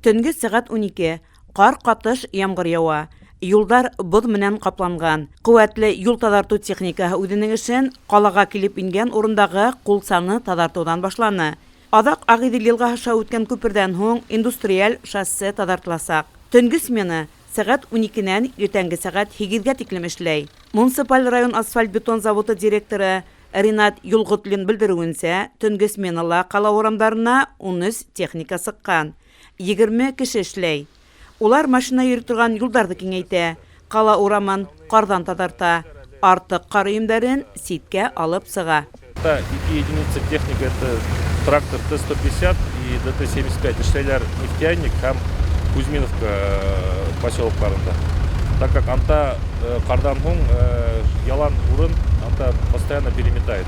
Төнге сәгать 12. Кар катыш ямгыр ява. Юлдар боз менән капланган. Куәтле юл тазарту техникаһы үзенең эшен калага килеп ингән урындагы кулсаны тазартудан башланы. Адак Агыйдел елгаһы аша үткән күпердән һуң индустриаль шоссе тазартыласак. Төнге смена сәгать 12-нән иртәнге сәгать 8-гә тиклем эшләй. Муниципаль район асфальт-бетон заводы директоры Ринат Юлгутлин белдерүенсә, төнге сменала кала урамдарына 13 техника сыккан. 20 кеше эшләй. Улар машина йөри торган юлдарды киңәйтә, кала урамын кардан тазарта, артык кар өемдәрен ситкә алып сыга. 2 единицы техника — это трактор Т-150 и ДТ-75. Эшләйләр нефтяник һәм Кузьминовка поселокларында. Так как анта кардан һуң ялан урын, анта постоянно переметает.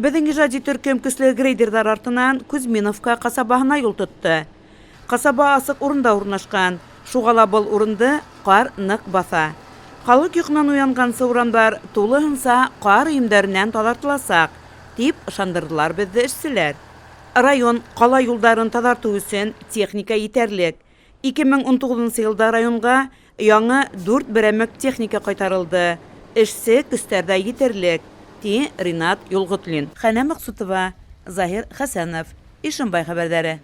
Безнең иҗади төркем көчле грейдерлар артынан Кузьминовка касабаһына юл тотты. Касаба асык урында урнашкан. Шугала был урынды кар нык баса. Халык йокынан уянгансы урамдар тулыһынса кар өемдәреннән тазартыласак, дип ышандырдылар безне эшчеләр. Район кала юлдарын тазарту өчен техника итәрлек. 2019 елда районга яңа 4 берәмек техника кайтарылды. Эшсе көстәрдә итәрлек, ди Ринат Юлгутлин. Хәнә Максутова, Захир Хәсәнов, Ишембай хәбәрләре.